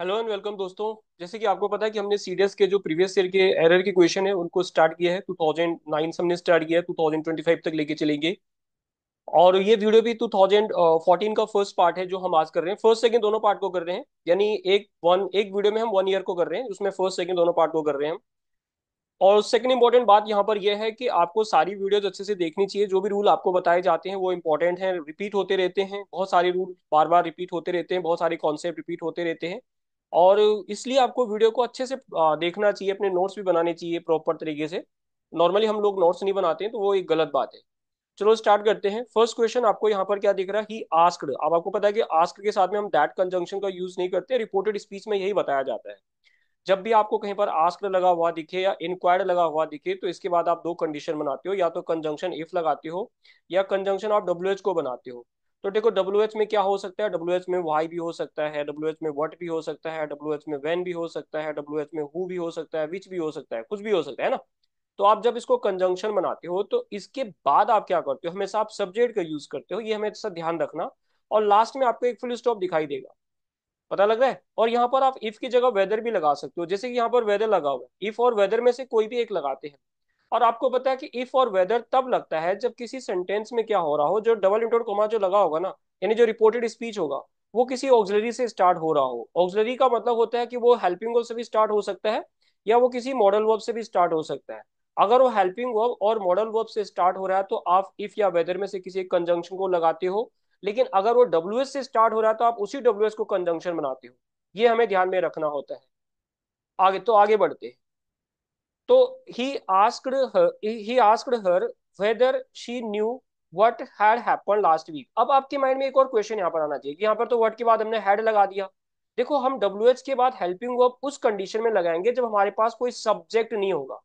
Hello and welcome दोस्तों। जैसे कि आपको पता है कि हमने सीडीएस के जो प्रीवियस ईयर के एरर के क्वेश्चन है उनको स्टार्ट किया है। 2009 से हमने स्टार्ट किया है, 2025 तक लेके चलेंगे। और ये वीडियो भी 2014 का फर्स्ट पार्ट है जो हम आज कर रहे हैं। फर्स्ट सेकंड दोनों पार्ट को कर रहे हैं, यानी एक वीडियो में हम 1 ईयर को कर रहे हैं, उसमें फर्स्ट सेकंड दोनों पार्ट को कर रहे हैं हम। और सेकंड इंपॉर्टेंट बात यहाँ पर यह है कि आपको सारी वीडियोज अच्छे से देखनी चाहिए। जो भी रूल आपको बताए जाते हैं वो इंपॉर्टेंट हैं, रिपीट होते रहते हैं। बहुत सारे रूल बार बार रिपीट होते रहते हैं, बहुत सारे कॉन्सेप्ट रिपीट होते रहते हैं। और इसलिए आपको वीडियो को अच्छे से देखना चाहिए, अपने नोट्स भी बनाने चाहिए प्रॉपर तरीके से। नॉर्मली हम लोग नोट्स नहीं बनाते हैं तो वो एक गलत बात है। चलो स्टार्ट करते हैं। फर्स्ट क्वेश्चन आपको यहाँ पर क्या दिख रहा है? He asked. अब आपको पता है कि आस्क्ड के साथ में हम दैट कंजंक्शन का यूज नहीं करते, रिपोर्टेड स्पीच में यही बताया जाता है। जब भी आपको कहीं पर आस्क्ड लगा हुआ दिखे या इंक्वायर्ड लगा हुआ दिखे तो इसके बाद आप दो कंडीशन बनाते हो, या तो कंजंक्शन इफ लगाते हो या कंजंक्शन ऑफ डब्ल्यू एच को बनाते हो। तो देखो डब्ल्यू एच में क्या हो सकता है? डब्ल्यू एच में वाई भी हो सकता है, डब्ल्यू एच में वट भी हो सकता है, डब्ल्यू एच में वेन भी हो सकता है, डब्ल्यू एच में हु भी हो सकता है, विच भी हो सकता है, कुछ भी हो सकता है ना। तो आप जब इसको कंजंक्शन बनाते हो तो इसके बाद आप क्या करते हो? हमेशा आप सब्जेक्ट का यूज करते हो, ये हमेशा ध्यान रखना। और लास्ट में आपको एक फुल स्टॉप दिखाई देगा, पता लग रहा है। और यहाँ पर आप इफ की जगह वेदर भी लगा सकते हो, जैसे कि यहाँ पर वेदर लगा हुआ है। इफ और वेदर में से कोई भी एक लगाते हैं। और आपको पता है कि इफ और वेदर तब लगता है जब किसी सेंटेंस में क्या हो रहा हो, जो डबल इंटोड कोमा जो लगा होगा ना, यानी जो रिपोर्टेड स्पीच होगा, वो किसी ऑक्सिलरी से स्टार्ट हो रहा हो। ऑक्सिलरी का मतलब होता है कि वो हेल्पिंग वर्ब से भी स्टार्ट हो सकता है या वो किसी मॉडल वर्ब से भी स्टार्ट हो सकता है। अगर वो हेल्पिंग वर्ब और मॉडल वर्ब से स्टार्ट हो रहा है तो आप इफ या वेदर में से किसी एक कंजंक्शन को लगाते हो। लेकिन अगर वो डब्ल्यू एस से स्टार्ट हो रहा है तो आप उसी डब्ल्यू एस को कंजंक्शन बनाते हो। ये हमें ध्यान में रखना होता है। आगे बढ़ते हैं। तो he asked her whether she knew what had happened last week. अब आपके माइंड में एक और क्वेश्चन यहाँ पर आना चाहिए कि यहाँ पर तो व्हाट के बाद हमने हैड लगा दिया। देखो हम डब्ल्यू एच के बाद हेल्पिंग वर्ब उस कंडीशन में लगाएंगे जब हमारे पास कोई सब्जेक्ट नहीं होगा,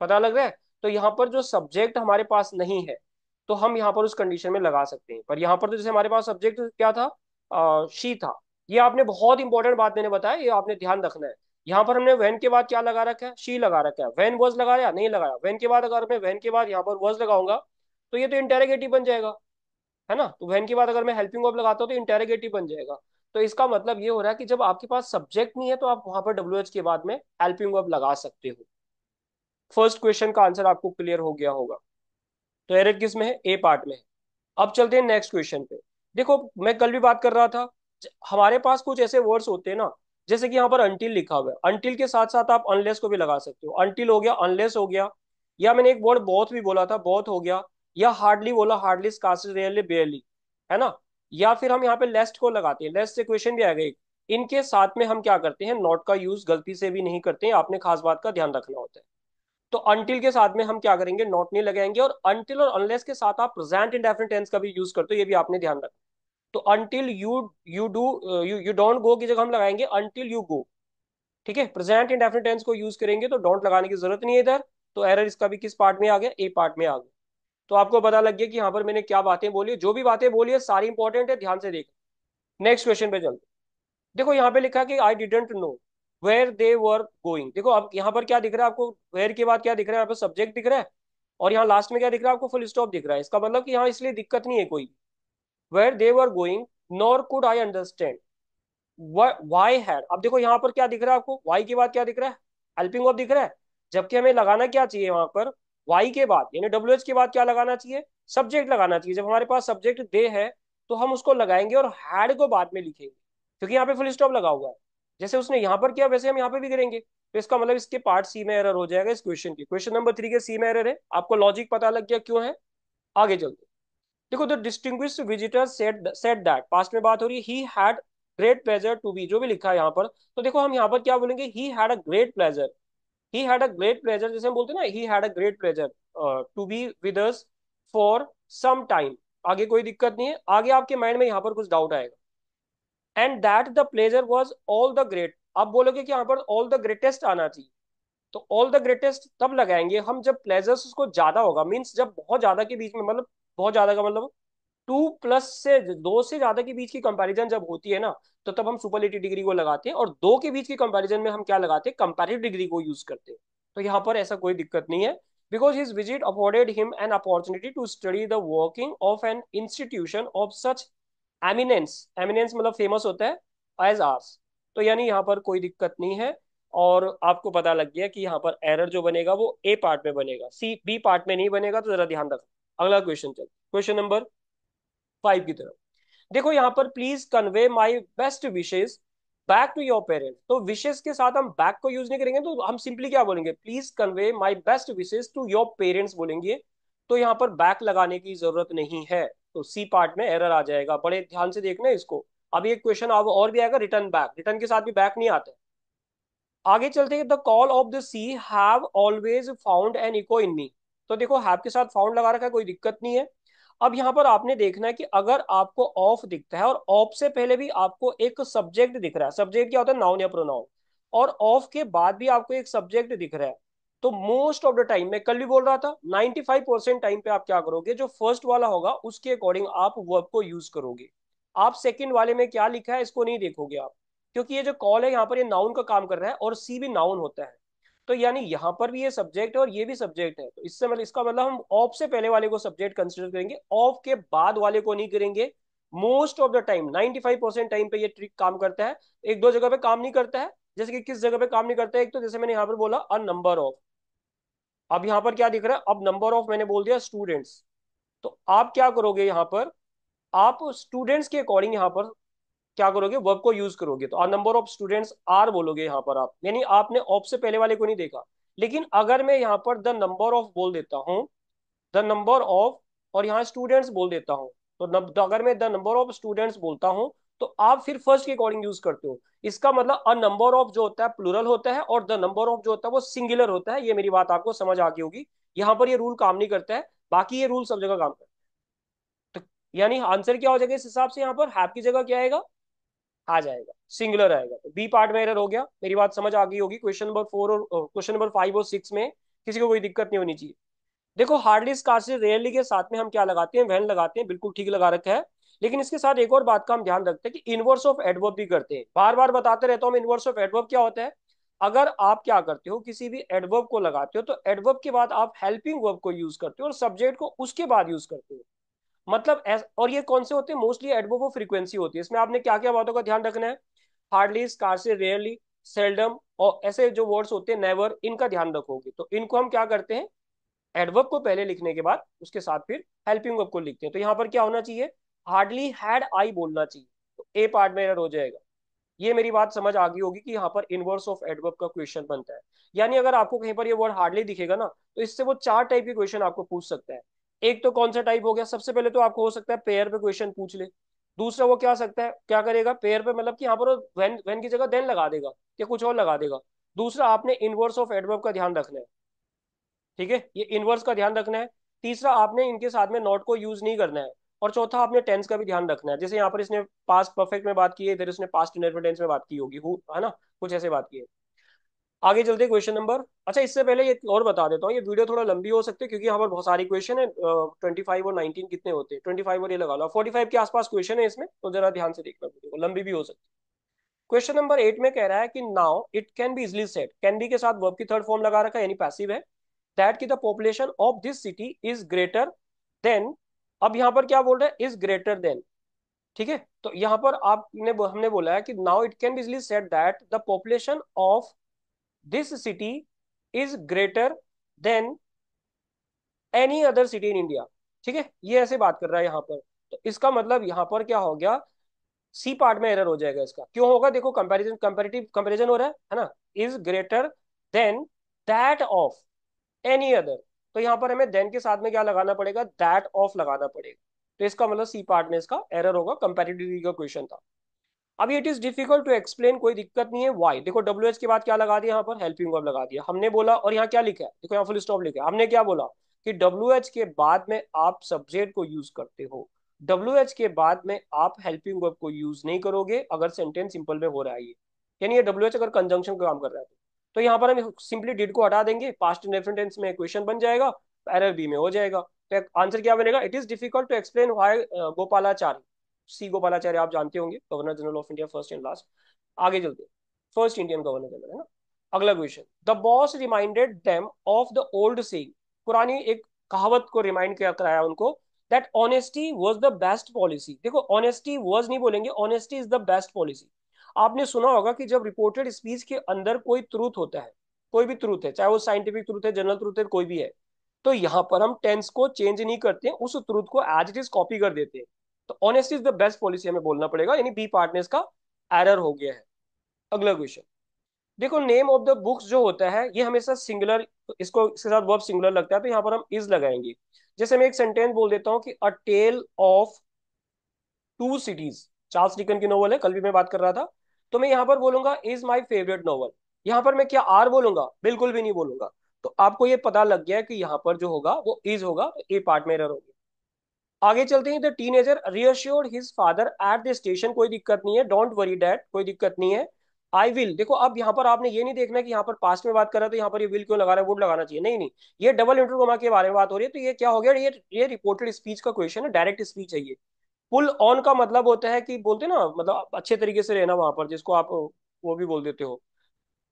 पता लग रहा है। तो यहाँ पर जो सब्जेक्ट हमारे पास नहीं है तो हम यहाँ पर उस कंडीशन में लगा सकते हैं। पर यहाँ पर तो जैसे हमारे पास सब्जेक्ट क्या था? शी था। ये आपने बहुत इंपॉर्टेंट बात मैंने बताया, ये आपने ध्यान रखना है। यहाँ पर हमने वेन के बाद क्या लगा रखा है? शी लगा रखा है। वेन वॉज लगाया नहीं लगाया? वेन के बाद अगर मैं वेन के बाद यहाँ पर वॉज लगाऊंगा तो ये तो इंटेरोगेटिव बन जाएगा, है ना। तो वेन के बाद अगर मैं हेल्पिंग वर्ब लगाता हूँ तो इंटेरोगेटिव बन जाएगा। तो इसका मतलब ये हो रहा है कि जब आपके पास सब्जेक्ट नहीं है तो आप वहां पर डब्ल्यू एच के बाद में हेल्पिंग वर्ब लगा सकते हो। फर्स्ट क्वेश्चन का आंसर आपको क्लियर हो गया होगा। तो एरर किस में है? ए पार्ट में है। अब चलते हैं नेक्स्ट क्वेश्चन पे। देखो मैं कल भी बात कर रहा था, हमारे पास कुछ ऐसे वर्ड्स होते हैं ना, जैसे कि यहाँ पर अनटिल लिखा हुआ है। अनटिल के साथ साथ आप अनलेस को भी लगा सकते हो। अनटिल हो गया, अनलेस हो गया, या मैंने एक वर्ड बहुत भी बोला था, बहुत हो गया, या हार्डली बोला, हार्डली, स्कार्सली, रेयरली, बेयरली, है ना। या फिर हम यहाँ पे लेस्ट को लगाते हैं, लेस्ट से क्वेश्चन भी आएगा एक। इनके साथ में हम क्या करते हैं? नॉट का यूज गलती से भी नहीं करते हैं, आपने खास बात का ध्यान रखना होता है। तो अनटिल के साथ में हम क्या करेंगे? नॉट नहीं लगाएंगे। और अनटिल और अनलेस के साथ आप प्रेजेंट इंडेफिनिट टेंस का भी यूज करते हो, ये भी आपने ध्यान रखना। तो until you you do you don't go की जगह हम लगाएंगे अनटिल यू गो। ठीक है, प्रेजेंट इंडेफिनिट टेंस को यूज करेंगे तो डोंट लगाने की जरूरत नहीं है इधर। तो एरर इसका भी किस पार्ट में आ गया? ए पार्ट में आ गया। तो आपको पता लग गया कि यहाँ पर मैंने क्या बातें बोली। जो भी बातें बोली है सारी इंपॉर्टेंट है, ध्यान से देख। नेक्स्ट क्वेश्चन पे चलते। देखो यहाँ पे लिखा है कि I didn't know where they were going. देखो अब यहाँ पर क्या दिख रहा है आपको? वेयर के बाद क्या दिख रहा है? यहाँ पर सब्जेक्ट दिख रहा है। और यहाँ लास्ट में क्या दिख रहा है आपको? फुल स्टॉप दिख रहा है। इसका मतलब कि यहाँ इसलिए दिक्कत नहीं है कोई। Where they were going nor could I understand why had. अब देखो यहाँ पर क्या दिख रहा है आपको? वाई के बाद क्या दिख रहा है? हेल्पिंग वर्ब दिख रहा है। जबकि हमें लगाना क्या चाहिए वहां पर? वाई के बाद यानी डब्ल्यू एच के बाद क्या लगाना चाहिए? सब्जेक्ट लगाना चाहिए। जब हमारे पास सब्जेक्ट दे है तो हम उसको लगाएंगे और हैड को बाद में लिखेंगे, क्योंकि यहाँ पे फुल स्टॉप लगा हुआ है। जैसे उसने यहाँ पर किया वैसे हम यहाँ पे भी करेंगे। तो इसका मतलब इसके पार्ट सी में एरर हो जाएगा इस क्वेश्चन की। क्वेश्चन नंबर 3 के सी में एरर है। आपको लॉजिक पता लग गया क्यों है? आगे चलते। देखो the distinguished visitor said that, past में बात हो रही है। He had great pleasure to be, जो भी लिखा है यहाँ पर। तो देखो हम यहाँ पर क्या बोलेंगे? He had a great pleasure. He had a great pleasure, जैसे हम बोलते हैं ना, he had a great pleasure to be with us for some time. आगे कोई दिक्कत नहीं है। आगे आपके माइंड में यहाँ पर कुछ डाउट आएगा। And that the pleasure was all the great. अब बोलोगे कि यहाँ पर ऑल द ग्रेटेस्ट आना चाहिए। तो ऑल द ग्रेटेस्ट तब लगाएंगे हम जब प्लेजर्स उसको ज्यादा होगा, मीन्स जब बहुत ज्यादा के बीच में, मतलब बहुत ज्यादा का मतलब 2 प्लस से, 2 से ज्यादा के बीच की कंपैरिजन जब होती है ना, तो तब हम सुपरलेटिव डिग्री को लगाते हैं। और 2 के बीच की कंपैरिजन में हम क्या लगाते हैं? कंपैरेटिव डिग्री को यूज करते हैं। तो यहाँ पर ऐसा कोई दिक्कत नहीं है। Because his visit afforded him an opportunity to study the working of an institution of such eminence. Eminence मतलब फेमस होता है, एज आर्स। तो यानी यहाँ पर कोई दिक्कत नहीं है। और आपको पता लग गया कि यहाँ पर एरर जो बनेगा वो ए पार्ट में बनेगा, सी बी पार्ट में नहीं बनेगा, तो जरा ध्यान रखना। अगला क्वेश्चन चल, क्वेश्चन नंबर 5 की तरफ। देखो यहाँ पर, please convey my best wishes back to your parents. तो विशेष के साथ हम बैक को यूज नहीं करेंगे, तो हम सिंपली क्या बोलेंगे, please convey my best wishes to your parents बोलेंगे। तो यहाँ पर बैक लगाने की जरूरत नहीं है, तो सी पार्ट में एरर आ जाएगा। बड़े ध्यान से देखना इसको। अभी एक क्वेश्चन अब और भी आएगा, रिटर्न बैक, रिटर्न के साथ भी बैक नहीं आता। आगे चलते हैं, the call of the sea have always found an echo in me. तो देखो हैव के साथ फाउंड लगा रखा है, कोई दिक्कत नहीं है। अब यहाँ पर आपने देखना है कि अगर आपको ऑफ दिखता है और ऑफ से पहले भी आपको एक सब्जेक्ट दिख रहा है, सब्जेक्ट क्या होता है, नाउन या प्रोनाउन, और ऑफ के बाद भी आपको एक सब्जेक्ट दिख रहा है, तो मोस्ट ऑफ द टाइम, मैं कल भी बोल रहा था, 95% टाइम पे आप क्या करोगे, जो फर्स्ट वाला होगा उसके अकॉर्डिंग आप वर्ब को यूज करोगे। आप सेकंड वाले में क्या लिखा है इसको नहीं देखोगे आप, क्योंकि ये जो कॉल है यहाँ पर ये नाउन का काम कर रहा है और सी भी नाउन होता है। तो यानी यहाँ पर भी ये सब्जेक्ट है और ये भी सब्जेक्ट है, तो इससे मतलब इसका मतलब हम ऑफ से पहले वाले को सब्जेक्ट कंसिडर करेंगे, ऑफ के बाद वाले को नहीं करेंगे। Most of the time 95% time पे ये ट्रिक काम करता है। एक दो जगह पे काम नहीं करता है, जैसे कि किस जगह पे काम नहीं करता है, एक तो जैसे मैंने यहाँ पर बोला अ नंबर ऑफ। अब यहाँ पर क्या दिख रहा है, अब नंबर ऑफ मैंने बोल दिया स्टूडेंट्स। तो आप क्या करोगे यहाँ पर, आप स्टूडेंट्स के अकॉर्डिंग यहाँ पर क्या करोगे, वर्ब को यूज करोगे। तो नंबर ऑफ स्टूडेंट्स आर बोलोगे यहाँ पर आप, यानी आपने ऑफ से पहले वाले को नहीं देखा। लेकिन अगर मैं यहाँ पर द नंबर ऑफ बोल देता हूँ, द नंबर ऑफ, और यहाँ स्टूडेंट्स बोल देता हूँ, तो अगर मैं द नंबर ऑफ स्टूडेंट्स बोलता हूँ, तो आप फिर फर्स्ट के अकॉर्डिंग यूज करते हो। इसका मतलब अ नंबर ऑफ जो होता है प्लूरल होता है, और द नंबर ऑफ जो होता है वो सिंगुलर होता है। ये मेरी बात आपको समझ आ गई होगी। यहाँ पर ये रूल काम नहीं करता है, बाकी ये रूल सब जगह काम करता है। तो यानी आंसर क्या हो जाएगा इस हिसाब से, यहाँ पर हैव की जगह क्या आएगा, आ जाएगा, सिंगुलर आएगा। तो बी पार्ट में एरर हो गया, मेरी बात समझ आ गई होगी। क्वेश्चन नंबर 4 और क्वेश्चन नंबर 5 और 6 में किसी को कोई दिक्कत नहीं होनी चाहिए। देखो हार्डली, स्कार्सली, रेयरली के साथ में हम क्या लगाते हैं, वैन लगाते हैं, बिल्कुल ठीक लगा रखा है। लेकिन इसके साथ एक और बात का हम ध्यान रखते हैं कि इनवर्स ऑफ एडवर्ब भी करते हैं। बार बार बताते रहता हूँ, इनवर्स ऑफ एडवर्ब क्या होता है। अगर आप क्या करते हो, किसी भी एडवर्ब को लगाते हो, तो एडवर्ब के बाद आप हेल्पिंग वर्ब को यूज करते हो और सब्जेक्ट को उसके बाद यूज करते हो। मतलब और ये कौन से होते हैं, मोस्टली एडवर्ब ऑफ फ्रीक्वेंसी होती है। इसमें आपने क्या क्या बातों का ध्यान रखना है, हार्डली, स्कार्सली, रेयरली, सेल्डम, और ऐसे जो वर्ड्स होते हैं, नेवर, इनका ध्यान रखोगे। तो इनको हम क्या करते हैं, एडवर्ब को पहले लिखने के बाद उसके साथ फिर हेल्पिंग वर्ब को लिखते हैं। तो यहाँ पर क्या होना चाहिए, हार्डली हैड आई बोलना चाहिए, तो ए पार्ट में एरर हो जाएगा। ये मेरी बात समझ आ गई होगी कि यहाँ पर इनवर्स ऑफ एडवर्ब का क्वेश्चन बनता है। यानी अगर आपको कहीं पर ये वर्ड हार्डली दिखेगा ना, तो इससे वो 4 टाइप के क्वेश्चन आपको पूछ सकता है। एक तो कौन सा टाइप हो गया, सबसे पहले तो आपको हो सकता है पेयर पे क्वेश्चन पूछ ले। दूसरा वो क्या सकता है, क्या करेगा पेयर पे, मतलब कि यहाँ पर व्हेन की जगह देन लगा देगा या कुछ और लगा देगा। दूसरा आपने इनवर्स ऑफ एडवर्ब का ध्यान रखना है, ठीक है, ये इनवर्स का ध्यान रखना है। तीसरा आपने इनके साथ में नॉट को यूज नहीं करना है। और चौथा आपने टेंस का भी ध्यान रखना है, जैसे यहाँ पर इसने पास्ट परफेक्ट में बात की है, इधर इसने पास्ट इनडेफिनिट टेंस में बात की होगी, है ना, कुछ ऐसे बात की है। आगे चलते क्वेश्चन नंबर, अच्छा इससे पहले ये और बता देता हूँ, ये वीडियो थोड़ा लंबी हो सकती है क्योंकि यहाँ पर बहुत सारी क्वेश्चन है। 25 और 19 कितने होते हैं, 25 और ये लगा लो 45 के आसपास क्वेश्चन है इसमें, तो जरा ध्यान से देखना, वीडियो को लंबी भी हो सकती है। क्वेश्चन नंबर 8 में कह रहा है कि now it can be easily said, can be के साथ वर्ब की थर्ड फॉर्म लगा रखा है, यानी पैसिव है, दैट की the population of this city is greater than. अब यहाँ पर क्या बोल रहा है, इज ग्रेटर देन, ठीक है। तो यहाँ पर आपने हमने बोला है कि now it can be easily said that the population of this city is greater than any other city in India, ठीक है, ये ऐसे बात कर रहा है यहाँ पर। तो इसका मतलब यहाँ पर क्या हो गया, सी पार्ट में एरर हो जाएगा। इसका क्यों होगा, देखो कंपैरिजन, कंपैरेटिव कंपैरिजन हो रहा है ना, is greater than that of any other. तो यहाँ पर हमें देन के साथ में क्या लगाना पड़ेगा, दैट ऑफ लगाना पड़ेगा। तो इसका मतलब सी पार्ट में इसका एरर होगा, कंपैरेटिव का क्वेश्चन था। अब it is difficult to explain, कोई दिक्कत नहीं है, वाई। देखो डब्ल्यू एच के बाद क्या लगा दिया, यहाँ पर हेल्पिंग वर्ब लगा दिया हमने बोला, और यहाँ क्या लिखा है, देखो यहाँ फुल स्टॉप लिखा है। हमने क्या बोला कि डब्ल्यू एच के बाद में आप सब्जेक्ट को यूज करते हो, डब्ल्यू एच के बाद में आप हेल्पिंग वर्ब को यूज नहीं करोगे अगर सेंटेंस सिंपल में हो रहा है ये, यानी ये डब्ल्यू एच अगर कंजंक्शन का काम कर रहा है तो यहाँ पर हम सिंपली डिड को हटा देंगे, पास्ट इंडेफिनिट टेंस में क्वेश्चन बन जाएगा, एरर बी में हो जाएगा। तो आंसर क्या बनेगा, it is difficult to explain why Gopalachari, C Gopalacharya आप जानते होंगे, governor general of India first and last. आगे चलते, फर्स्ट इंडियन गवर्नर जनरल है ना। अगला question, the boss reminded them of the old saying, पुरानी एक कहावत को रिमाइंड क्या कराया उनको, that honesty was the best policy. देखो ऑनेस्टी वाज नहीं बोलेंगे, honesty is the best policy. आपने सुना होगा कि जब रिपोर्टेड स्पीच के अंदर कोई ट्रूथ होता है, कोई भी ट्रूथ है, चाहे वो साइंटिफिक ट्रूथ है, जनरल ट्रूथ है, कोई भी है, तो यहाँ पर हम टेंस को चेंज नहीं करते हैं, उस ट्रूथ को एज इट इज कॉपी कर देते हैं। तो honesty is the best policy हमें बोलना पड़ेगा, यानी बी पार्ट में इसका एरर हो गया है। अगला क्वेश्चन देखो, नेम ऑफ द बुक्स जो होता है ये हमेशा सिंगुलर, इसको इसके साथ वर्ब सिंगुलर लगता है, तो यहाँ पर हम इज लगाएंगे। जैसे मैं एक सेंटेंस बोल देता हूँ कि a tale of two cities, Charles Dicken की नोवेल है, कल भी मैं बात कर रहा था, तो मैं यहाँ पर बोलूंगा इज माई फेवरेट नोवेल। यहाँ पर मैं क्या आर बोलूंगा? बिल्कुल भी नहीं बोलूंगा। तो आपको ये पता लग गया है कि यहाँ पर जो होगा वो इज होगा, तो ए पार्ट में एरर होगी। आगे चलते हैं। The teenager reassured his father at the station, कोई दिक्कत नहीं है, डोंट वरी डैड, कोई दिक्कत नहीं है। आई विल, देखो अब यहाँ पर आपने ये नहीं देखना कि यहाँ पर पास्ट में बात कर रहा है तो यहाँ पर ये विल क्यों लगा रहा है, वुड लगाना चाहिए, नहीं नहीं, ये डबल इंटरकोमा के बारे में बात हो रही है, तो ये क्या हो गया, ये रिपोर्टेड स्पीच का क्वेश्चन है, डायरेक्ट स्पीच है ये। पुल ऑन का मतलब होता है कि बोलते हैं ना, मतलब अच्छे तरीके से रहना वहां पर, जिसको आप वो भी बोल देते हो,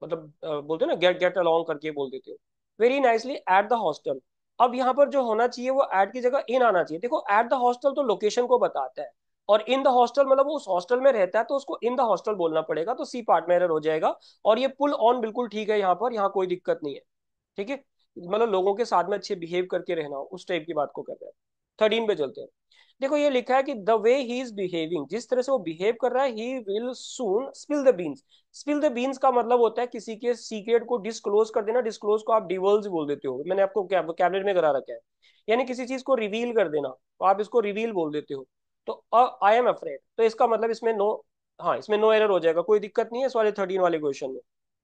मतलब बोलते हैं ना, गेट गेट अलोंग करके बोल देते हो। Very nicely at the hostel. अब यहाँ पर जो होना चाहिए वो एट की जगह इन आना चाहिए। देखो एट द हॉस्टल तो लोकेशन को बताता है, और इन द हॉस्टल मतलब वो उस हॉस्टल में रहता है, तो उसको इन द हॉस्टल बोलना पड़ेगा, तो सी पार्ट में एरर हो जाएगा। और ये पुल ऑन बिल्कुल ठीक है, यहाँ पर यहाँ कोई दिक्कत नहीं है। ठीक है, मतलब लोगों के साथ में अच्छे बिहेव करके रहना हो, उस टाइप की बात को कर रहे हैं। 13 पे चलते हैं। देखो ये लिखा है कि the way he is behaving, जिस तरह से वो बिहेव कर रहा है, he will soon spill the beans. Spill the beans का मतलब होता है किसी के सीक्रेट को डिस्क्लोज कर देना, डिस्क्लोज को आप डिवल्ज बोल देते हो, मैंने आपको कैबिनेट में करा रखा है, यानी किसी चीज को रिवील कर देना, तो आप इसको रिवील बोल देते हो। तो आई एम अफ्रेड, तो इसका मतलब इसमें नो, हाँ इसमें नो एरर हो जाएगा, कोई दिक्कत नहीं है इस वाले 13 वाले क्वेश्चन में।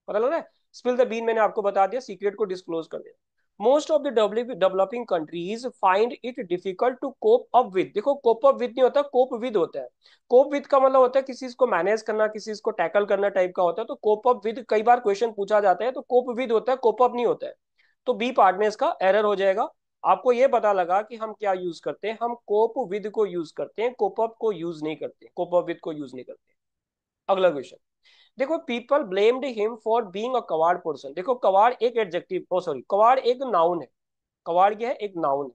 पता लग रहा है, स्पिल द बीन मैंने आपको बता दिया, सीक्रेट को डिस्क्लोज कर देना। Most of the developing countries find it difficult to cope up with, देखो कोप अप विद नहीं होता, कोप विद होता है। कोप विद का मतलब होता है किसी चीज को मैनेज करना, किसी चीज को टैकल करना टाइप का होता है, तो कोप अप विद कई बार क्वेश्चन पूछा जाता है, तो कोप विद होता है, कोप अप नहीं होता है। तो बी पार्ट में इसका एरर हो जाएगा। आपको ये पता लगा कि हम क्या यूज करते हैं, हम कोप विद को यूज करते हैं, कोप अप को यूज नहीं करते, कोप अप विद को यूज नहीं करते। अगला क्वेश्चन देखो, people blamed him for being a coward person. देखो कवार्ड एक एडजेक्टिव, ओ सॉरी, कवार्ड एक नाउन है। कवार्ड क्या है? एक नाउन है।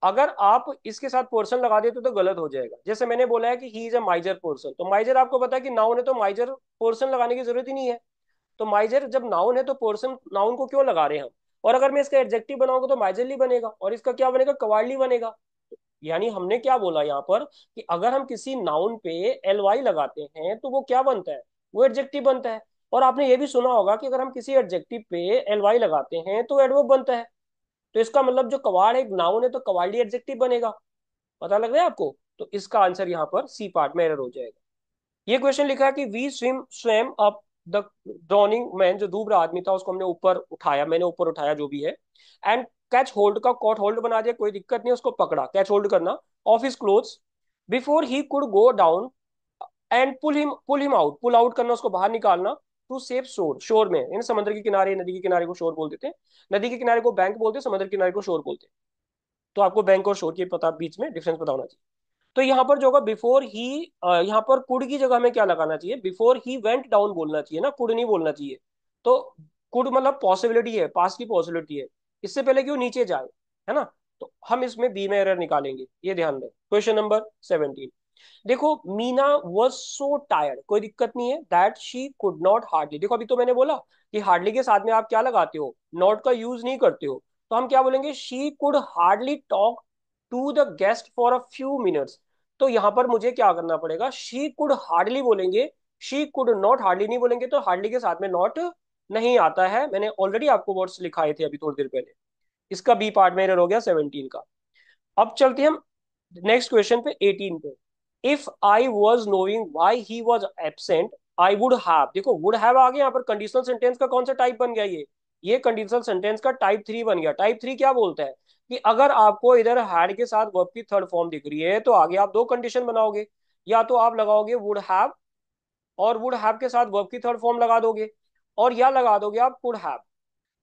अगर आप इसके साथ पर्सन लगा देते तो गलत हो जाएगा। जैसे मैंने बोला है कि ही इज अ माइजर पर्सन, तो माइजर आपको पता है कि नाउन है, तो माइजर पर्सन लगाने की जरूरत ही नहीं है। तो माइजर जब नाउन है तो पर्सन नाउन को क्यों लगा रहे हैं हम? और अगर मैं इसका एडजेक्टिव बनाऊंगा तो माइजरली बनेगा, और इसका क्या बनेगा? कवार्डली बनेगा। यानी हमने क्या बोला यहाँ पर कि अगर हम किसी नाउन पे एल वाई लगाते हैं तो वो क्या बनता है? वो एडजेक्टिव बनता है। और आपने ये भी सुना होगा कि अगर हम किसी एडजेक्टिव पे एल वाई लगाते हैं तो एडवर्ब बनता है। तो इसका मतलब जो कवाड़ एक नाउन है तो कवाड़ी एडजेक्टिव बनेगा। पता लग रहा है आपको? तो इसका आंसर यहाँ पर सी पार्ट में एरर हो जाएगा। ये क्वेश्चन लिखा है कि we swim up the drowning man, जो डूब रहा आदमी था उसको हमने ऊपर उठाया, मैंने ऊपर उठाया जो भी है, एंड कैच होल्ड का कॉट होल्ड बना दिया, कोई दिक्कत नहीं, उसको पकड़ा, कैच होल्ड करना, of his clothes before he could go down, and pull him out, pull out करना, उसको बाहर निकालना, टू सेफ शोर, शोर में इन समुद्र के किनारे, नदी के किनारे को शोर बोल देते हैं, नदी के किनारे को बैंक बोलते हैं, समुद्र के किनारे को शोर बोलते हैं। तो आपको बैंक और शोर के पता, बीच में डिफरेंस पता होना चाहिए। तो यहाँ पर जो होगा बिफोर ही, यहाँ पर कुड की जगह हमें क्या लगाना चाहिए? बिफोर ही वेंट डाउन बोलना चाहिए ना, कुड नहीं बोलना चाहिए। तो कुड मतलब पॉसिबिलिटी है, पास की पॉसिबिलिटी है, इससे पहले कि वो नीचे जाए, है ना। तो हम इसमें बी में एरर निकालेंगे, ये ध्यान दें। क्वेश्चन नंबर 17 देखो, मीना वॉज सो टायर्ड, कोई दिक्कत नहीं है, that she could not hardly. देखो अभी तो मैंने बोला कि हार्डली के साथ में आप क्या लगाते हो? नॉट का यूज नहीं करते हो। तो हम क्या बोलेंगे? She could hardly talk to the guest for a few minutes. तो यहां पर मुझे क्या करना पड़ेगा? शी कुड हार्डली बोलेंगे, शी कुड नॉट हार्डली नहीं बोलेंगे, तो हार्डली के साथ में नॉट नहीं आता है, मैंने ऑलरेडी आपको वर्ड्स लिखाए थे अभी थोड़ी देर पहले। इसका बी पार्ट में एरर हो गया 17 का। अब चलते हैं हम नेक्स्ट क्वेश्चन पे, 18 पे। If I was knowing why he was absent I would have, देखो वुड हैव आ गया यहाँ पर, कंडीशनल सेंटेंस का कौन सा टाइप बन गया? ये कंडीशनल सेंटेंस का टाइप 3 बन गया। टाइप 3 क्या बोलता है कि अगर आपको इधर हैड के साथ वर्ब की थर्ड फॉर्म दिख रही है तो आगे आप दो कंडीशन बनाओगे, या तो आप लगाओगे वुड हैव, और वुड हैव के साथ वर्ब की थर्ड फॉर्म लगा दोगे, और या लगा दोगे आप could have.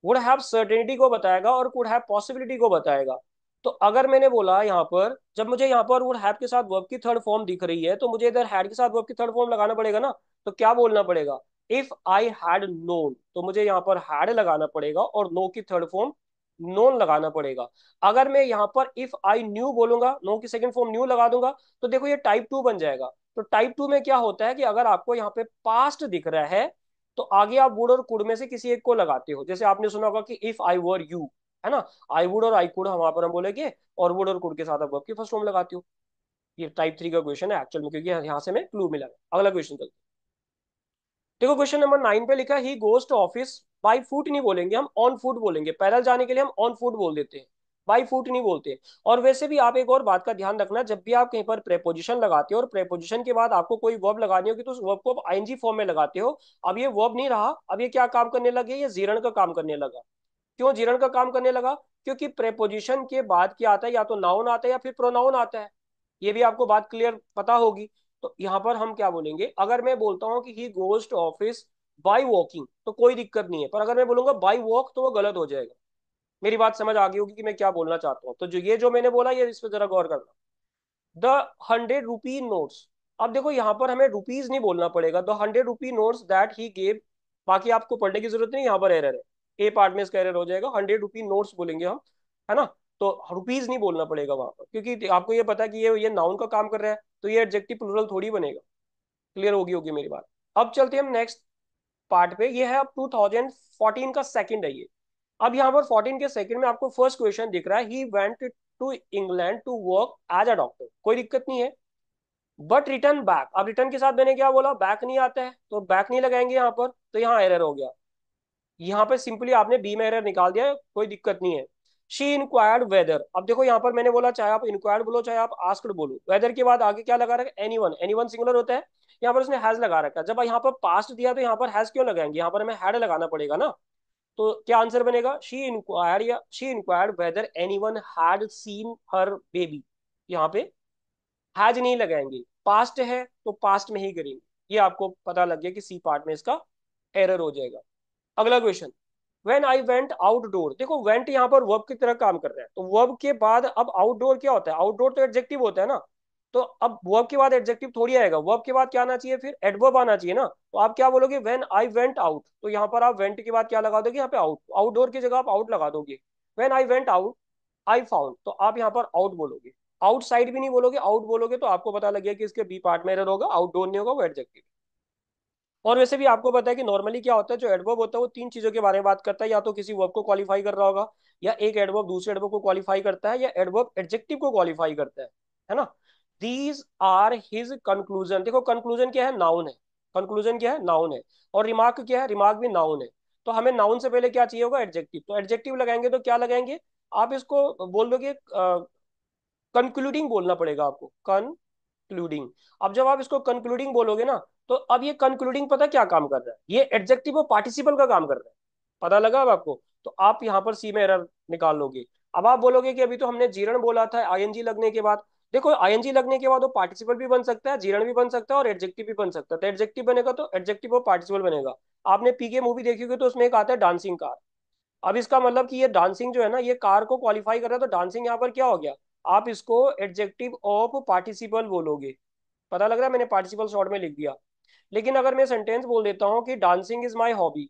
Would have certainty को बताएगा और कुड हैव पॉसिबिलिटी को बताएगा। तो अगर मैंने बोला यहाँ पर, जब मुझे यहाँ पर वुड हैव के साथ वर्ब की थर्ड फॉर्म दिख रही है तो मुझे इधर हैड के साथ वर्ब की थर्ड फॉर्म लगाना पड़ेगा ना। तो क्या बोलना पड़ेगा? इफ आई हैड नोन, तो मुझे यहाँ पर हैड लगाना पड़ेगा और नो की थर्ड फॉर्म नोन लगाना पड़ेगा। अगर मैं यहाँ पर इफ आई न्यू बोलूंगा, नो की सेकंड फॉर्म न्यू लगा दूंगा, तो देखो ये टाइप टू बन जाएगा। तो टाइप टू में क्या होता है कि अगर आपको यहाँ पे पास्ट दिख रहा है तो आगे आप वुड और कुड में से किसी एक को लगाते हो। जैसे आपने सुना होगा कि इफ आई वर यू, है ना, आई वुड और आई कुड हम वहां पर हम बोलेंगे, और वुड और कुड के साथ आप वर्ब की फर्स्ट फॉर्म लगाते हो। ये टाइप थ्री का क्वेश्चन है एक्चुअल में, क्योंकि यहाँ से हमें क्लू मिला है। अगला क्वेश्चन चलते हैं। देखो क्वेश्चन नंबर 9 पे लिखा he goes to office by foot नहीं बोलेंगे, हम ऑन फुट बोलेंगे। पैदल जाने के लिए हम ऑन फुट बोल देते हैं, बाई फुट नहीं बोलते। और वैसे भी आप एक और बात का ध्यान रखना, जब भी आप कहीं पर प्रेपोजिशन लगाते हो और प्रेपोजिशन के बाद आपको कोई वर्ब लगानी होगी तो उस वर्ब को आप आईएनजी फॉर्म में लगाते हो। अब ये वर्ब नहीं रहा, अब ये क्या काम करने लगे, ये जीरण का काम करने लगा। क्यों जीरण का काम करने लगा? क्योंकि प्रेपोजिशन के बाद क्या आता है, या तो नाउन आता है या फिर प्रोनाउन आता है। ये भी आपको बात क्लियर पता होगी। तो यहाँ पर हम क्या बोलेंगे, अगर मैं बोलता हूँ कि he goes to office by walking तो कोई दिक्कत नहीं है, पर अगर मैं बोलूंगा बाई वॉक तो वो गलत हो जाएगा। मेरी बात समझ आ गई होगी कि मैं क्या बोलना चाहता हूँ। तो जो ये जो मैंने बोला, ये इस पर जरा गौर करना। The 100 rupee notes. अब देखो यहाँ पर हमें रुपीज नहीं बोलना पड़ेगा, the 100 rupee notes that he gave. बाकी आपको पढ़ने की जरूरत नहीं, यहाँ पर एरर है, ए पार्ट में इसका एरर हो जाएगा। 100 रुपी नोट्स बोलेंगे हम, है ना। तो रुपीज नहीं बोलना पड़ेगा वहां पर, क्योंकि आपको ये पता है कि ये नाउन का काम कर रहा है, तो ये एडजेक्टिव प्लूरल थोड़ी बनेगा। क्लियर होगी होगी मेरी बात। अब चलते हैं हम नेक्स्ट पार्ट पे। ये है अब 2014 का सेकंड है ये। अब यहाँ पर 14 के सेकंड में आपको फर्स्ट क्वेश्चन दिख रहा है, he went to England to work as a doctor. कोई दिक्कत नहीं है, बट रिटर्न बैक। अब रिटर्न के साथ मैंने क्या बोला, बैक नहीं आता है, तो बैक नहीं लगाएंगे यहाँ पर, तो यहाँ एरर हो गया। यहाँ पर सिंपली आपने बी में एरर निकाल दिया, कोई दिक्कत नहीं है। She inquired whether. अब देखो यहाँ पर मैंने बोला, चाहे आप इंक्वायर्ड बोलो चाहे आप आस्क्ड बोलो, वेदर के बाद आगे क्या लगा रखा है, एनीवन। एनीवन सिंगुलर होता है, यहाँ पर उसने हैज लगा रखा है। जब यहाँ पर पास्ट दिया तो यहाँ पर हैज क्यों लगाएंगे, यहाँ पर हमें हैड लगाना पड़ेगा ना। तो क्या आंसर बनेगा, शी इंक्वायर्ड, या she inquired whether anyone had seen her baby. यहाँ पे हैज नहीं लगाएंगे, पास्ट है तो पास्ट में ही करेंगे। ये आपको पता लग गया कि सी पार्ट में इसका एरर हो जाएगा। अगला question, when I went outdoor. देखो वेंट यहाँ पर वर्ब की तरह काम कर रहा है, तो वर्ब के बाद अब आउटडोर क्या होता है, आउटडोर तो एडजेक्टिव होता है ना। तो अब वर्ब के बाद एडजेक्टिव थोड़ी आएगा, वर्ब के बाद क्या आना चाहिए, फिर एडवर्ब आना चाहिए ना। तो आप क्या बोलोगे, वेन आई वेंट आउट, तो यहाँ पर आप वेंट के बाद क्या लगा दोगे, यहाँ पे आउट। आउटडोर की जगह आप आउट लगा दोगे। When I went out I found, तो आप यहाँ पर आउट बोलोगे। आउटसाइड भी नहीं बोलोगे, आउट बोलोगे, तो आपको पता लग गया कि इसके बी पार्ट में एरर होगा, आउटडोर नहीं होगा, वो एडजेक्टिव। और वैसे भी आपको पता है कि नॉर्मली क्या होता है, जो एडवर्ब होता है वो तीन चीजों के बारे में बात करता है, या तो किसी वर्ब को क्वालिफाई कर रहा होगा, या एक एडवर्ब दूसरे एडवर्ब को क्वालिफाई करता है, या एडवर्ब एडजेक्टिव को क्वालिफाई करता है ना। These are his conclusion. देखो कंक्लूजन क्या है, नाउन है। कंक्लूजन क्या है, नाउन है। और रिमार्क क्या है, रिमार्क भी नाउन है। तो हमें नाउन से पहले क्या चाहिए होगा, एडजेक्टिव। तो एडजेक्टिव लगाएंगे तो क्या लगाएंगे, आप इसको बोल दोगे, कंक्लूडिंग बोलना पड़ेगा आपको, कंक्लूडिंग। अब जब आप इसको कंक्लूडिंग बोलोगे ना, तो अब ये कंक्लूडिंग पता क्या काम कर रहा है, ये एडजेक्टिव और पार्टिसिपल का काम कर रहा है। पता लगा अब आपको? तो आप यहाँ पर सी में एरर निकाल लोगे। अब आप बोलोगे कि अभी तो हमने जीरण बोला था आईएनजी लगने के बाद। देखो आईएनजी लगने के बाद वो पार्टिसिपल भी बन सकता है, जीरण भी बन सकता है, और एडजेक्टिव भी बन सकता है। तो एडजेक्टिव बनेगा तो एडजेक्टिव और पार्टिसिपल बनेगा। आपने पीके मूवी देखी होगी तो उसमें एक आता है डांसिंग कार। अब इसका मतलब कि ये डांसिंग जो है ना, ये कार को क्वालिफाई कर रहा है, तो डांसिंग यहाँ पर क्या हो गया, आप इसको एडजेक्टिव ऑफ पार्टिसिपल बोलोगे। पता लग रहा है, मैंने पार्टिसिपल शॉर्ट में लिख दिया। लेकिन अगर मैं सेंटेंस बोल देता हूँ कि dancing is my hobby,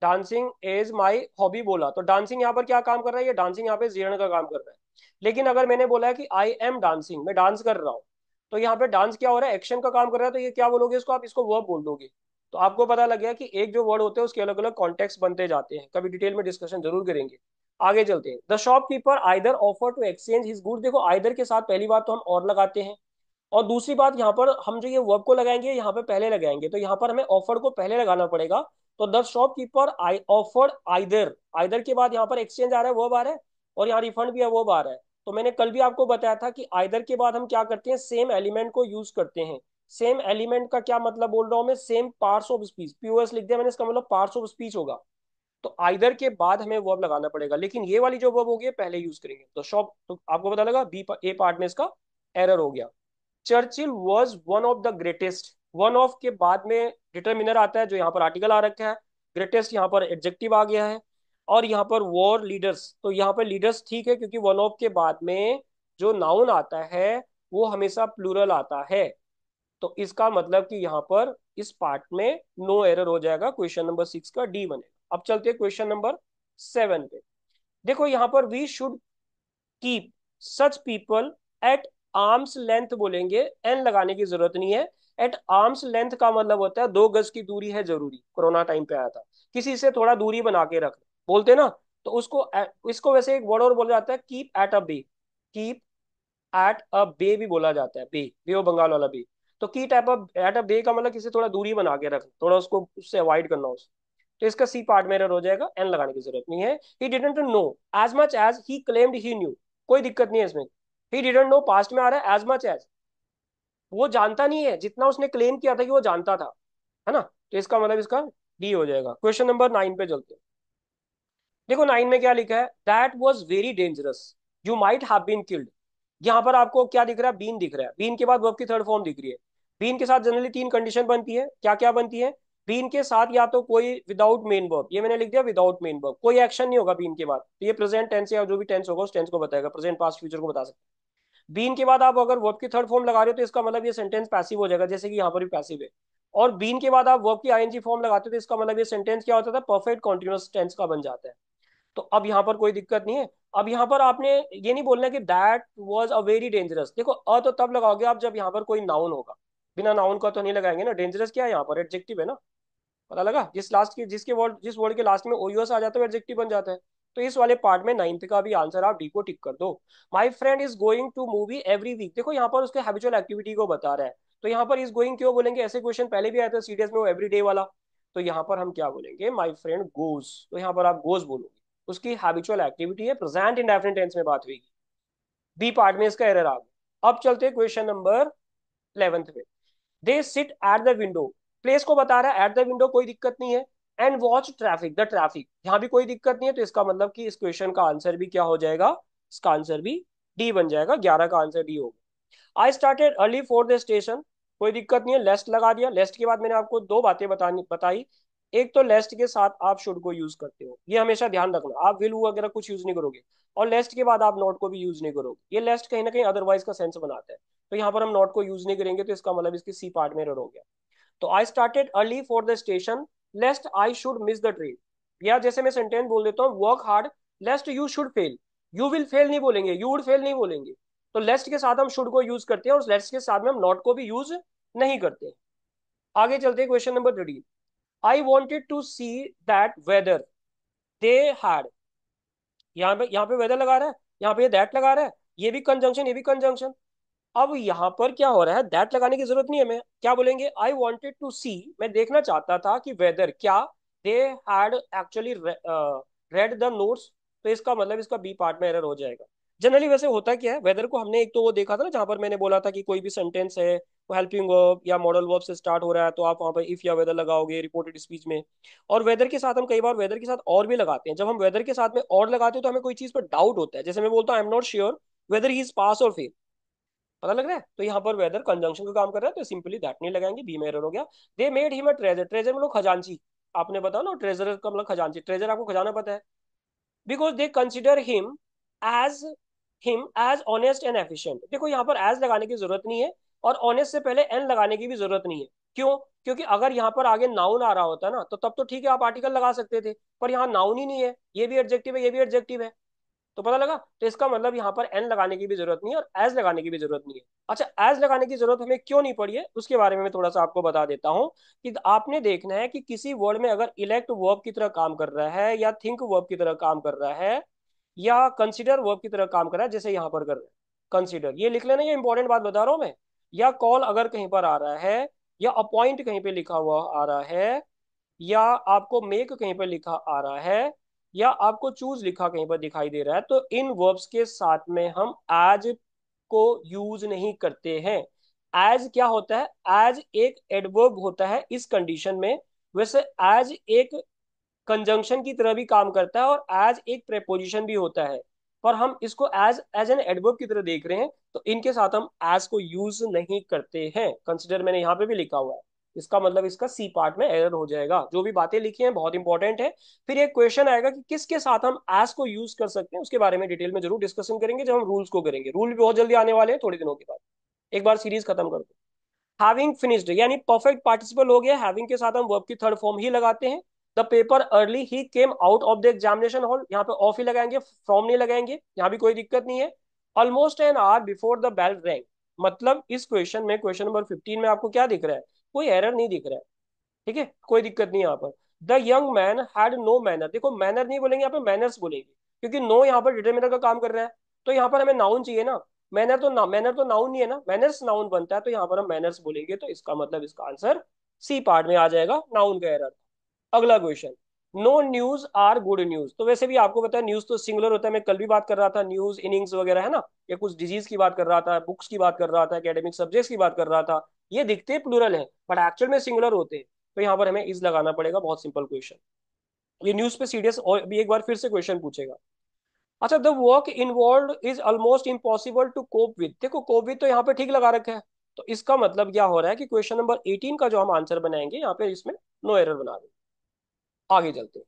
dancing is my hobby बोला, तो डांसिंग यहाँ पर क्या काम कर रहा है, ये डांसिंग यहाँ पे जीर्ण का काम कर रहा है। लेकिन अगर मैंने बोला है कि आई एम डांसिंग, मैं डांस कर रहा हूँ, तो यहाँ पे डांस क्या हो रहा है, एक्शन का काम कर रहा है, तो ये क्या बोलोगे इसको, आप इसको वर्ब बोल दोगे। तो आपको पता लग गया कि एक जो वर्ड होते हैं उसके अलग अलग कॉन्टेक्स्ट बनते जाते हैं। कभी डिटेल में डिस्कशन जरूर करेंगे। आगे चलते हैं। The shopkeeper either offer to exchange his good. देखो आइदर के साथ पहली बात तो हम और लगाते हैं, और दूसरी बात यहाँ पर हम जो ये वर्ब को लगाएंगे यहाँ पे पहले लगाएंगे, तो यहाँ पर हमें ऑफर को पहले लगाना पड़ेगा। तो the shopkeeper I offered either, either के बाद यहाँ पर एक्सचेंज आ रहा है, वर्ब आ रहा है, और यहाँ रिफंड भी है, वर्ब आ रहा है। तो मैंने कल भी आपको बताया था कि आइदर के बाद हम क्या करते हैं, सेम एलिमेंट को यूज करते हैं। सेम एलिमेंट का क्या मतलब बोल रहा हूँ मैं, same parts of speech, POS लिख दिया मैंने, इसका मतलब पार्ट्स ऑफ स्पीच होगा। तो आइदर के बाद हमें वर्ब लगाना पड़ेगा, लेकिन ये वाली जो वर्ब होगी ये पहले यूज करेंगे। तो शॉप, तो आपको पता लगा बी ए पार्ट में इसका एरर हो गया। Churchill was one of the greatest. One of के बाद में डिटर्मिनर आता है, जो यहाँ पर आर्टिकल आ रखा है। ग्रेटेस्ट यहाँ पर एडजेक्टिव आ गया है। और यहाँ पर वॉर लीडर्स, तो यहाँ पर लीडर्स ठीक है, क्योंकि वन ऑफ के बाद में जो नाउन आता है वो हमेशा प्लूरल आता है। तो इसका मतलब कि यहाँ पर इस पार्ट में नो एरर हो जाएगा, क्वेश्चन नंबर 6 का डी बनेगा। अब चलते हैं क्वेश्चन नंबर 7 पे। देखो यहाँ पर we should keep such people at arm's length बोलेंगे, एन लगाने की जरूरत नहीं है। एट आर्म्स लेंथ का मतलब होता है 2 गज की दूरी है जरूरी, कोरोना टाइम पे आया था, किसी से थोड़ा दूरी बना के रख बोलते ना। तो उसको इसको वैसे एक वर्ड और बोला जाता है, keep at a bay. Keep at a bay भी बोला जाता है, बे ऑफ बंगाल वाला बे। तो कीप एट अ बे का मतलब किसी से थोड़ा दूरी बना के रख, थोड़ा उसको उससे अवॉइड करना उस। तो इसका सी पार्ट में एरर हो जाएगा, एन लगाने की जरूरत नहीं है। He didn't know as much as he claimed he knew, कोई दिक्कत नहीं है इसमें। ही डिडंट नो पास्ट में आ रहा है, एज मच एज वो जानता नहीं है जितना उसने क्लेम किया था कि वो जानता था, है ना। तो इसका मतलब इसका डी हो जाएगा। क्वेश्चन नंबर 9 पे चलते हैं। देखो 9 में क्या लिखा है, that was very dangerous, you might have been killed. यहाँ पर आपको क्या दिख रहा है, बीन दिख रहा है, बीन के बाद वर्ब की थर्ड फॉर्म दिख रही है। बीन के साथ जनरली 3 कंडीशन बनती है, क्या क्या बनती है। बीन के साथ या तो कोई विदाउट मेन वर्ब, ये मैंने लिख दिया विदाउट मेन वर्ब, कोई एक्शन नहीं होगा बीन के बाद, तो ये प्रेजेंट टेंस या जो भी टेंस होगा उस टेंस को बताएगा, प्रेजेंट पास्ट फ्यूचर को बता सकते हैं। बीन के बाद आप अगर वर्ब की थर्ड फॉर्म लगा रहे हो तो इसका मतलब ये सेंटेंस पैसिव हो जाएगा, जैसे कि यहाँ पर भी पैसिव है। और बीन के बाद आप वर्ब की आईएनजी फॉर्म लगाते हो तो इसका मतलब ये सेंटेंस क्या होता था, परफेक्ट कॉन्टिन्यूअस टेंस का बन जाता है। तो अब यहाँ पर कोई दिक्कत नहीं है। अब यहाँ पर आपने ये नहीं बोलना कि that was a very dangerous. देखो अ तो तब लगाओगे आप जब यहाँ पर कोई नाउन होगा, बिना नाउन का तो नहीं लगाएंगे ना। डेंजरस क्या है यहाँ पर, एडजेक्टिव है ना। पता लगा, जिस लास्ट की जिसके वर्ड जिस वर्ड के लास्ट में ओयूएस आ जाता है एडजेक्टिव बन जाता है। तो इस वाले पार्ट में 9th का भी आंसर आप डी को टिक कर दो। My friend is going to movie every week, देखो यहाँ पर उसके हैबिचुअल एक्टिविटी को बता रहा है। तो यहाँ पर इज गोइंग क्यों बोलेंगे, ऐसे क्वेश्चन पहले भी आया था सीडीएस में, वो एवरी डे वाला। तो यहाँ पर हम क्या बोलेंगे, माई फ्रेंड गोज, तो यहाँ पर आप गोज बोलोगे, उसकी हैबिचुअल एक्टिविटी है, प्रेजेंट इंडेफिनिट टेंस में बात हुई। बी पार्ट में इसका एरर आ गया। अब चलते क्वेश्चन नंबर 11th पे। They sit at the window, place को बता रहा है, एट द विंडो कोई दिक्कत नहीं है। And watch traffic, the traffic, यहां भी कोई दिक्कत नहीं है। तो इसका मतलब कि इस क्वेश्चन का आंसर भी क्या हो जाएगा, इसका आंसर भी डी बन जाएगा, 11 का आंसर डी होगा। आई started early for the station, कोई दिक्कत नहीं है, लेस्ट लगा दिया। लेस्ट के बाद मैंने आपको 2 बातें बताई। एक तो लेस्ट के साथ आप शुड को यूज करते हो, ये हमेशा ध्यान रखना, आप विल वगैरह कुछ यूज नहीं करोगे। और लेस्ट के बाद आप नॉट को भी यूज नहीं करोगे, ये लेस्ट कहीं ना कहीं अदरवाइज का सेंस बनाता है। तो यहाँ पर हम नॉट को यूज नहीं करेंगे, तो इसका मतलब इसकी सी पार्ट में एरर हो गया। तो I started early for the station lest I should miss the train. या जैसे मैं सेंटेंस बोल देता हूँ, work hard lest you should fail. You will fail नहीं बोलेंगे, यू वुड फेल नहीं बोलेंगे। तो लेस्ट के साथ हम शुड को यूज करते हैं और लेस्ट के साथ में हम नॉट को भी यूज नहीं करते। आगे चलते हैं question number 13। I wanted to see that whether they had, यहाँ पे वेदर लगा रहा है, यहाँ पे दैट लगा रहा है, ये भी कंजंक्शन ये भी कंजंक्शन। अब यहाँ पर क्या हो रहा है, दैट लगाने की जरूरत नहीं है, मैं क्या बोलेंगे, आई वॉन्टेड टू सी, मैं देखना चाहता था कि वेदर क्या, they had actually read the notes. तो इसका मतलब इसका बी पार्ट में एरर हो जाएगा। जनरली वैसे होता क्या है, वेदर को हमने एक तो वो देखा था ना, जहां पर मैंने बोला था कि कोई भी सेंटेंस है वो हेल्पिंग वर्ब या मॉडल वर्ब से स्टार्ट हो रहा है, तो आप वहां पर इफ या वेदर लगाओगे रिपोर्टेड स्पीच में। और वेदर के साथ हम कई बार वेदर के साथ और भी लगाते हैं। जब हम वेदर के साथ में और लगाते हैं तो हमें कोई चीज पर डाउट होता है, जैसे मैं बोलता हूँ I am not sure whether he is pass और फेल, पता लग रहा है। तो यहाँ पर वेदर कंजंक्शन का काम कर रहा है, तो सिंपली दैट नहीं लगाएंगे, बी में एरर हो गया। They made him a treasure, treasure मतलब खजांची, आपने बताया ना ट्रेजर का मतलब खजांची, ट्रेजर आपको खजाना पता है। Because they consider as him as honest and efficient, देखो यहाँ पर एज लगाने की जरूरत नहीं है, और ऑनेस्ट से पहले एन लगाने की भी जरूरत नहीं है। क्यों, क्योंकि अगर यहाँ पर आगे नाउन आ रहा होता ना तो तब तो ठीक है आप आर्टिकल लगा सकते थे, पर यहाँ नाउन ही नहीं है, ये भी एडजेक्टिव है ये भी एडजेक्टिव है। तो पता लगा, तो इसका मतलब यहाँ पर एन लगाने की भी जरूरत नहीं है और एज लगाने की भी जरूरत नहीं है। अच्छा, एज लगाने की जरूरत हमें क्यों नहीं पड़ी है उसके बारे में मैं थोड़ा सा आपको बता देता हूँ। कि आपने देखना है कि किसी वर्ड में अगर इलेक्ट वर्ब की तरह काम कर रहा है, या थिंक वर्ब की तरह काम कर रहा है, या कंसिडर वर्ब की तरह काम कर रहा है, जैसे यहाँ पर कर रहा है कंसिडर, ये लिख लेना, ये इंपॉर्टेंट बात बता रहा हूँ मैं। या कॉल अगर कहीं पर आ रहा है, या अपॉइंट कहीं पे लिखा हुआ आ रहा है, या आपको मेक कहीं पर लिखा आ रहा है, या आपको चूज लिखा कहीं पर दिखाई दे रहा है, तो इन वर्ब्स के साथ में हम एज को यूज नहीं करते हैं। एज क्या होता है, एज एक एडवर्ब होता है इस कंडीशन में। वैसे एज एक कंजंक्शन की तरह भी काम करता है और एज एक प्रेपोजिशन भी होता है, पर हम इसको एज एज एन एडवर्ब की तरह देख रहे हैं, तो इनके साथ हम एज को यूज नहीं करते हैं। कंसिडर मैंने यहाँ पे भी लिखा हुआ है, इसका मतलब इसका सी पार्ट में एरर हो जाएगा। जो भी बातें लिखी हैं बहुत इंपॉर्टेंट है। फिर एक क्वेश्चन आएगा कि किसके साथ हम एज को यूज कर सकते हैं, उसके बारे में डिटेल में जरूर डिस्कशन करेंगे जब हम रूल्स को करेंगे। रूल भी बहुत जल्दी आने वाले हैं, थोड़े दिनों के बाद। एक बार सीरीज खत्म कर दो। हैविंग फिनिश्ड यानी परफेक्ट पार्टिसिपल हो गया, हैविंग के साथ हम वर्ब की थर्ड फॉर्म ही लगाते हैं। The paper early he came out of the examination hall, यहाँ पे ऑफ ही लगाएंगे, फ्रॉम नहीं लगाएंगे, यहाँ भी कोई दिक्कत नहीं है। Almost an hour before the bell rang, मतलब इस क्वेश्चन में, क्वेश्चन नंबर 15 में आपको क्या दिख रहा है, कोई एरर नहीं दिख रहा है, ठीक है, कोई दिक्कत नहीं यहाँ पर। The young man had no manner, देखो मैनर नहीं बोलेंगे यहाँ पे, मैनर्स बोलेंगे, क्योंकि नो यहाँ पर डिटर्मिनर का काम कर रहा है, तो यहाँ पर हमें नाउन चाहिए ना, मैनर तो नाउन नहीं है ना, मैनर्स नाउन बनता है, तो यहाँ पर हम मैनर्स बोलेंगे, तो इसका मतलब इसका आंसर सी पार्ट में आ जाएगा, नाउन का एरर। अगला question, no news are good news, तो वैसे भी आपको पता है न्यूज तो सिंगुलर होता है, मैं कल भी बात कर रहा था, न्यूज इनिंग्स वगैरह है ना, या कुछ डिजीज की बात कर रहा था, बुक्स की बात कर रहा था, एकेडमिक सब्जेक्ट्स की बात कर रहा था, ये दिखते प्लूरल हैं बट एक्चुअल में सिंगुलर होते हैं, तो यहाँ पर हमें इज लगाना पड़ेगा, बहुत सिंपल क्वेश्चन। ये न्यूज पे सीरियस और भी एक बार फिर से क्वेश्चन पूछेगा। अच्छा, the work involve is almost impossible to cope with, देखो कोप विद तो यहाँ पे ठीक लगा रखा है, तो इसका मतलब क्या हो रहा है कि क्वेश्चन नंबर 18 का जो हम आंसर बनाएंगे यहाँ पे, इसमें नो एरर बना देंगे। आगे चलते हैं,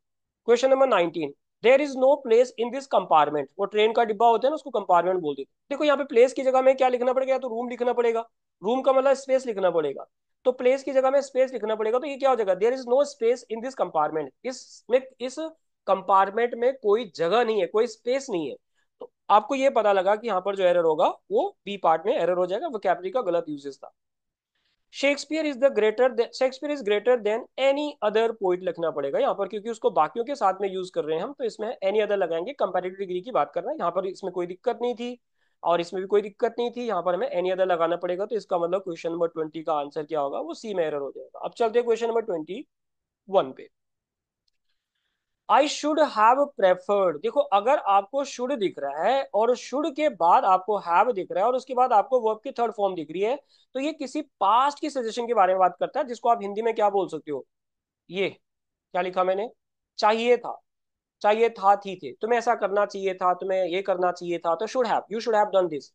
question number 19, there is no place in this compartment, वो ट्रेन का डिब्बा होता है ना, उसको कंपार्टमेंट बोल देते हैं। देखो यहाँ पे प्लेस की जगह में क्या लिखना पड़ेगा, या तो रूम लिखना पड़ेगा, रूम का मतलब स्पेस लिखना पड़ेगा, तो प्लेस की जगह में स्पेस लिखना पड़ेगा, तो ये क्या हो जाएगा, there is no space in this compartment, इसमें इस कंपार्टमेंट में कोई जगह नहीं है, कोई स्पेस नहीं है, तो आपको ये पता लगा कि यहाँ पर जो एरर होगा वो बी पार्ट में एरर हो जाएगा, वोकैबुलरी का गलत यूजेस था। Shakespeare is greater than any other poet लिखना पड़ेगा यहाँ पर, क्योंकि उसको बाकियों के साथ में यूज कर रहे हैं हम, तो इसमें एनी अदर लगाएंगे, कंपैरेटिव डिग्री की बात कर रहे हैं यहाँ पर, इसमें कोई दिक्कत नहीं थी और इसमें भी कोई दिक्कत नहीं थी, यहाँ पर हमें एनी अदर लगाना पड़ेगा, तो इसका मतलब क्वेश्चन नंबर 20 का आंसर क्या होगा, वो सी में एरर हो जाएगा। अब चलते हैं क्वेश्चन नंबर 21 पे। आई शुड हैव प्रेफर्ड, देखो अगर आपको शुड दिख रहा है और शुड के बाद आपको हैव दिख रहा है और उसके बाद आपको वर्ब की थर्ड फॉर्म दिख रही है, तो ये किसी पास्ट की सजेशन के बारे में बात करता है, जिसको आप हिंदी में क्या बोल सकते हो, ये क्या लिखा मैंने, चाहिए था, चाहिए था, थी थे, तुम्हें ऐसा करना चाहिए था, तुम्हें ये करना चाहिए था, तो should have, you should have done this,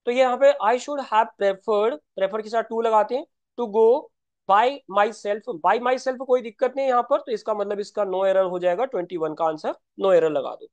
तो ये यहाँ पे I should have preferred, prefer के साथ टू लगाते हैं, to go by myself कोई दिक्कत नहीं है यहाँ पर, तो इसका मतलब इसका नो एरर हो जाएगा, 21 का आंसर नो एरर लगा दो।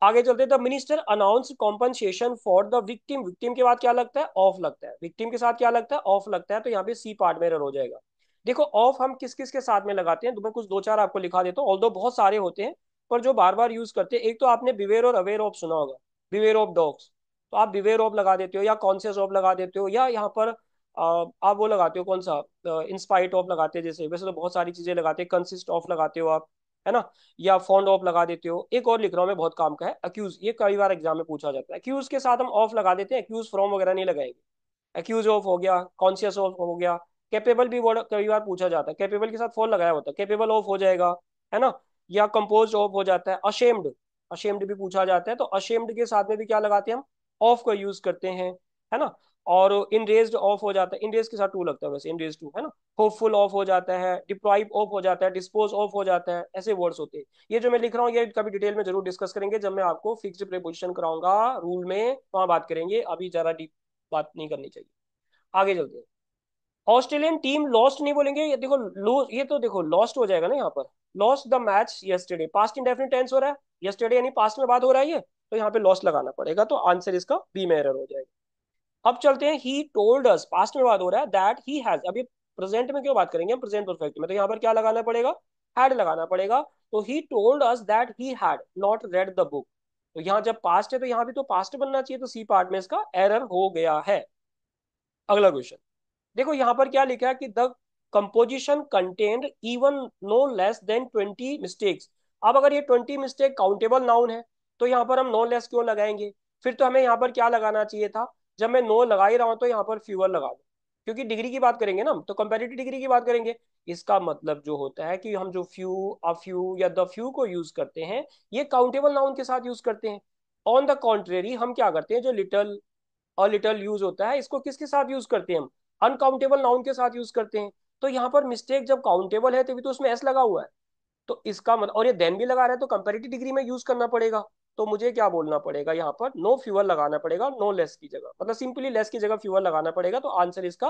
आगे चलते, the minister announce compensation for the victim, victim के बाद क्या लगता है, ऑफ लगता है, विक्टिम के साथ क्या लगता है, ऑफ लगता है, तो यहाँ पे सी पार्ट में एरर हो जाएगा। देखो ऑफ हम किस किस के साथ में लगाते हैं, तो मैं कुछ दो चार आपको लिखा देता हूँ, ऑल्दो बहुत सारे होते हैं, पर जो बार बार यूज करते हैं, एक तो आपने बिवेयर और अवेयर ऑफ सुना होगा, बिवेयर ऑफ डॉग्स, तो आप बिवेयर ऑफ लगा देते हो, या कॉन्शियस ऑफ लगा देते हो, या यहाँ पर आप वो लगाते हो कौन सा, इंस्पाइट ऑफ लगाते हैं, जैसे वैसे तो बहुत सारी चीजें लगाते हैं, कंसिस्ट ऑफ लगाते हो आप, है ना, या फॉन्ड ऑफ लगा देते हो, एक और लिख रहा हूँ मैं, बहुत काम का है, अक्यूज, ये कई बार एग्जाम में पूछा जाता है, अक्यूज के साथ हम ऑफ लगा देते हैं, अक्यूज फ्रॉम वगैरह नहीं लगाएंगे, अक्यूज ऑफ हो गया, कॉन्शियस ऑफ हो गया, कैपेबल भी वर्ड कई बार पूछा जाता है, कैपेबल के साथ फॉर लगाया होता है, कैपेबल ऑफ हो जाएगा, है ना, या कंपोज ऑफ हो जाता है, अशेम्ड, अशेम्ड भी पूछा जाता है, तो अशेम्ड के साथ में भी क्या लगाते हैं हम, ऑफ का यूज करते हैं, है ना, और इनरेज्ड ऑफ हो जाता है, इनरेज के साथ टू लगता है वैसे, इनरेज टू, है ना, होपफुल ऑफ हो जाता है, डिप्राइव ऑफ हो जाता है, डिस्पोज ऑफ हो जाता है, ऐसे वर्ड्स होते हैं। ये जो मैं लिख रहा हूँ ये कभी डिटेल में जरूर डिस्कस करेंगे, जब मैं आपको फिक्स्ड प्रीपोजिशन कराऊंगा रूल में, वहां बात करेंगे, अभी जरा डीप बात नहीं करनी चाहिए। आगे चलते हैं, ऑस्ट्रेलियन टीम लॉस्ट नहीं बोलेंगे, ये देखो लूज, ये तो देखो लॉस्ट हो जाएगा ना यहाँ पर, lost the match yesterday, past indefinite tense हो रहा है, यस्टरडे यानी पास्ट में बात हो रहा है ये, तो यहाँ पे लॉस्ट लगाना पड़ेगा, तो आंसर इसका बी में एरर हो जाएगा। अब चलते हैं, ही टोल्ड अस, पास्ट में बात हो रहा है, दैट ही हैज, अभी प्रेजेंट में क्यों बात करेंगे हम, प्रेजेंट परफेक्ट में, तो यहाँ पर क्या लगाना पड़ेगा, हैड लगाना पड़ेगा, तो he told us that he had not read the book, तो यहाँ जब पास्ट है तो यहाँ भी तो पास्ट बनना चाहिए, तो सी पार्ट में इसका एरर हो गया है। अगला क्वेश्चन, देखो यहाँ पर क्या लिखा है कि the composition contained even know less than 20 mistakes, अब अगर ये 20 मिस्टेक काउंटेबल नाउन है, तो यहाँ पर हम नो लेस क्यों लगाएंगे, फिर तो हमें यहाँ पर क्या लगाना चाहिए था, जब मैं नो लगा ही रहा हूं तो यहाँ पर फ्यूअर लगा दो, क्योंकि डिग्री की बात करेंगे ना, तो कंपेरेटिव डिग्री की बात करेंगे, इसका मतलब जो होता है कि हम जो फ्यू, अ फ्यू या द फ्यू को यूज करते हैं, ये काउंटेबल नाउन के साथ यूज करते हैं। ऑन द कॉन्ट्रेरी हम क्या करते हैं, जो लिटल और लिटल यूज होता है, इसको किसके साथ यूज करते हैं हम, अनकाउंटेबल नाउन के साथ यूज करते हैं, तो यहाँ पर मिस्टेक जब काउंटेबल है तभी तो उसमें एस लगा हुआ है, तो इसका मतलब, और ये देन भी लगा रहा है, तो कंपेरेटिव डिग्री में यूज करना पड़ेगा, तो मुझे क्या बोलना पड़ेगा यहाँ पर, नो फ्यूअर लगाना पड़ेगा, नो लेस की जगह, मतलब सिंपली लेस की जगह फ्यूअर लगाना पड़ेगा, तो आंसर इसका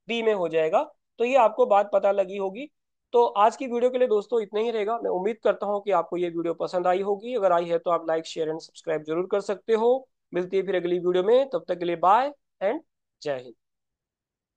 बी में हो जाएगा। तो ये आपको बात पता लगी होगी। तो आज की वीडियो के लिए दोस्तों इतना ही रहेगा, मैं उम्मीद करता हूँ कि आपको ये वीडियो पसंद आई होगी, अगर आई है तो आप लाइक शेयर एंड सब्सक्राइब जरूर कर सकते हो। मिलती है फिर अगली वीडियो में, तब तक के लिए बाय एंड जय हिंद।